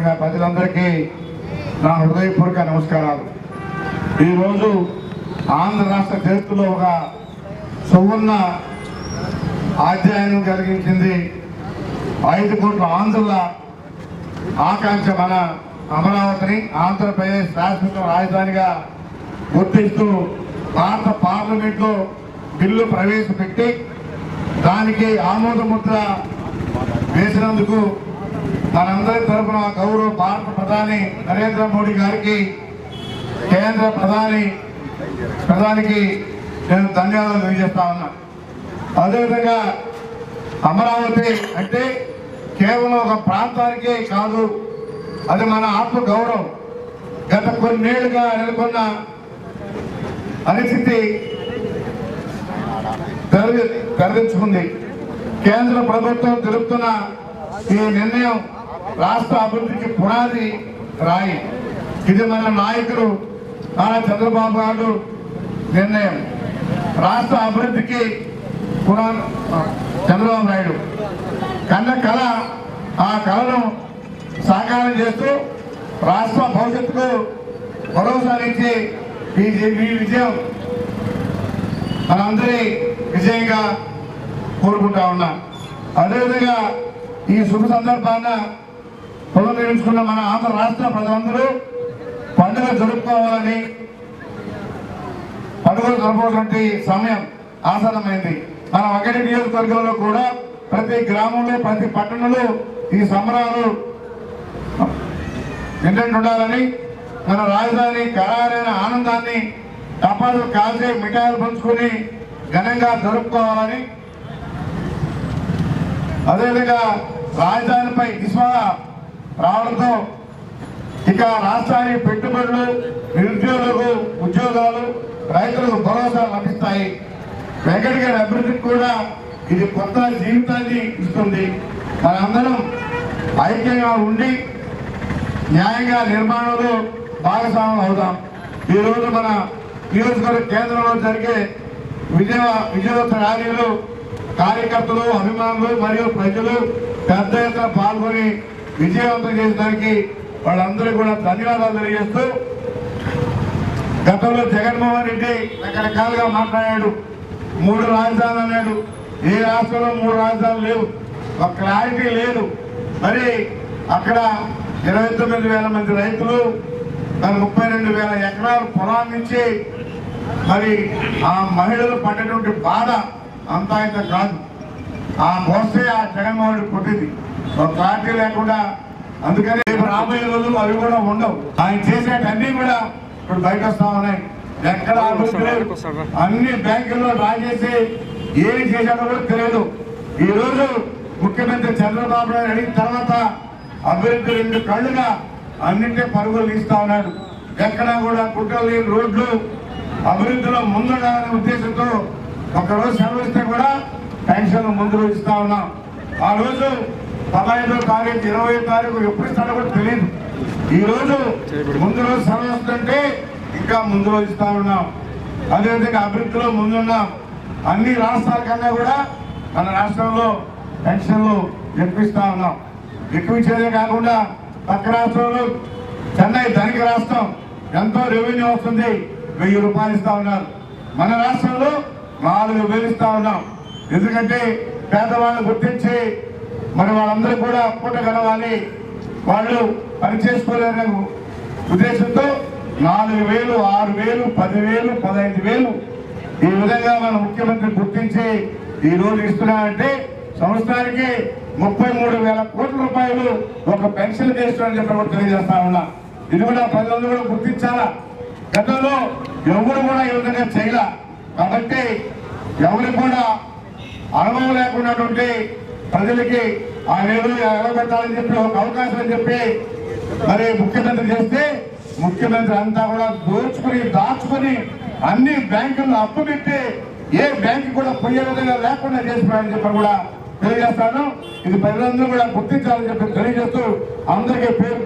సందర్భంగా ప్రజలందరికీ నా హృదయపూర్వక నమస్కారాలు. ఈరోజు ఆంధ్ర రాష్ట్ర చరిత్రలో ఒక సువర్ణ అధ్యాయం కలిగించింది. 5 కోట్ల ఆంధ్రుల ఆకాంక్ష మన అమరావతిని ఆంధ్రప్రదేశ్ శాశ్వత రాజధానిగా గుర్తిస్తూ భారత పార్లమెంట్లో బిల్లు ప్రవేశపెట్టి దానికి ఆమోద ముద్ర వేసినందుకు మనందరి తరఫున గౌరవ భారత ప్రధాని నరేంద్ర మోడీ గారికి, కేంద్ర ప్రధానికి నేను ధన్యవాదాలు తెలియజేస్తా ఉన్నా. అదేవిధంగా అమరావతి అంటే కేవలం ఒక ప్రాంతానికే కాదు, అది మన ఆత్మ గౌరవం. గత కొన్నేళ్లుగా నెలకొన్న పరిస్థితి తెరదించుకుంది. కేంద్ర ప్రభుత్వం తెలుపుతున్న ఈ నిర్ణయం రాష్ట్ర అభివృద్ధికి పునాది రాయి. ఇది మన నాయకుడు నారా చంద్రబాబు గారు నిర్ణయం. రాష్ట్ర అభివృద్ధికి చంద్రబాబు నాయుడు కన్న కళ, ఆ కళను సాకారం చేస్తూ రాష్ట్ర భవిష్యత్తుకు భరోసానిచ్చి ఈ విజయం మనందరి విజయంగా కోరుకుంటా ఉన్నా. అదేవిధంగా ఈ శుభ సందర్భాన పునర్నిర్మించుకున్న మన ఆంధ్ర రాష్ట్ర ప్రజలందరూ పండుగ జరుపుకోవాలని, పండుగలు జరుపుకోవాలంటే సమయం ఆసన్నమైంది. మన ఒకటి నియోజకవర్గంలో కూడా ప్రతి గ్రామంలో, ప్రతి పట్టణంలో ఈ సంబరాలు ఉండాలని, మన రాజధాని ఖరారైన ఆనందాన్ని టపాలు కాల్చే మిఠాయిలు పంచుకొని ఘనంగా జరుపుకోవాలని, అదేవిధంగా రాజధానిపై విశ్వాసం రావడంతో ఇక రాష్ట్రానికి పెట్టుబడులు, నిరుద్యోగులకు ఉద్యోగాలు, రైతులకు భరోసా లభిస్తాయి. వెంకటగిరి అభివృద్ధికి కూడా ఇది కొత్త జీవితాన్ని ఇస్తుంది. మనందరం ఐక్యంగా ఉండి న్యాయంగా నిర్మాణంలో భాగస్వామ్యం అవుదాం. ఈరోజు మన నియోజకవర్గ కేంద్రంలో జరిగే విజయోత్సవ ర్యాలీలు కార్యకర్తలు, అభిమానులు మరియు ప్రజలు పెద్ద ఎత్తున పాల్గొని విజయవంతం చేసడానికి వాళ్ళందరూ కూడా ధన్యవాదాలు తెలియజేస్తూ, గతంలో జగన్మోహన్ రెడ్డి రకరకాలుగా మాట్లాడాడు. 3 రాజధానులు అన్నాడు. ఏ రాష్ట్రంలో 3 రాజధానులు లేవు, ఒక క్లారిటీ లేదు. మరి అక్కడ 29,000 మంది రైతులు, 32,000 ఎకరాల పొలాన్ని నుంచి మరి ఆ మహిళలు పడ్డటువంటి బాధ అంతా ఇంత కాదు. ఆ మోస్తే ఆ జగన్మోహన్ రెడ్డి కొట్టింది ఒక క్లారిటీ లేకుండా. అందుకని రాబోయే రోజులు అవి కూడా ఉండవు. ఆయన చేసేటన్నీ కూడా ఇప్పుడు బయట వస్తా ఉన్నాయి. ఎక్కడ అభివృద్ధి లేదు, అన్ని బ్యాంకుల్లో డ్రా చేసి ఏం చేశాడో కూడా తెలియదు. ఈ రోజు ముఖ్యమంత్రి చంద్రబాబు నాయుడు అడిగిన తర్వాత అభివృద్ధి 2 కళ్ళుగా అన్నింటి పరుగులు ఇస్తా ఉన్నాడు. ఎక్కడా కూడా కుట్రలు లేని రోడ్లు, అభివృద్ధిలో ముందుండాలనే ఉద్దేశంతో ఒకరోజు సెలవు ఇస్తే కూడా పెన్షన్ ముందు రోజు ఇస్తా ఉన్నాం. ఆ రోజు 15వ తారీఖు, 20వ తారీఖు ఎప్పుడు ఇస్తాడో కూడా తెలియదు. ఈ రోజు ముందు రోజు సెలవు వస్తుంటే ఇంకా ముందు రోజు ఇస్తా ఉన్నాం. అదేవిధంగా అభివృద్ధిలో ముందున్నాం. అన్ని రాష్ట్రాల కన్నా కూడా మన రాష్ట్రంలో పెన్షన్లు ఎక్కువిస్తా ఉన్నాం. ఎక్కువించేదే కాకుండా పక్క రాష్ట్రంలో చెన్నై ధనిక రాష్ట్రం ఎంతో రెవెన్యూ వస్తుంది, 1000 రూపాయలు ఇస్తా ఉన్నారు. మన రాష్ట్రంలో 4,000 ఇస్తా ఉన్నాం. ఎందుకంటే పేదవాళ్ళని గుర్తించి మరి వాళ్ళందరూ కూడా పూట గడవాలి, వాళ్ళు పని చేసుకోలేని ఉద్దేశంతో 4,000, 6,000, 10,000, 15,000 ఈ విధంగా మన ముఖ్యమంత్రి గుర్తించి ఈ రోజు ఇస్తున్నారంటే సంవత్సరానికి 33,000 కోట్ల రూపాయలు ఒక పెన్షన్ చేస్తున్నారని చెప్పి కూడా తెలియజేస్తా ఉన్నా. ఇది కూడా ప్రజలందరూ కూడా గుర్తించాలా. గతంలో ఎవరు కూడా ఈ విధంగా చేయాల. కాబట్టి ఎవరికి కూడా అనుభవం లేకున్నటువంటి ప్రజలకి ఆ నిధులు ఎగబెట్టాలని చెప్పి ఒక అవకాశం అని చెప్పి మరి ముఖ్యమంత్రి చేస్తే, ముఖ్యమంత్రి అంతా కూడా దాచుకుని అన్ని బ్యాంకుల్లో అప్పు పెట్టి ఏ బ్యాంకు కూడా పోయే విధంగా లేకుండా చేసిపోయారని చెప్పి కూడా తెలియజేస్తాను. ఇది ప్రజలందరూ కూడా గుర్తించాలని చెప్పి తెలియజేస్తూ అందరికీ పేరు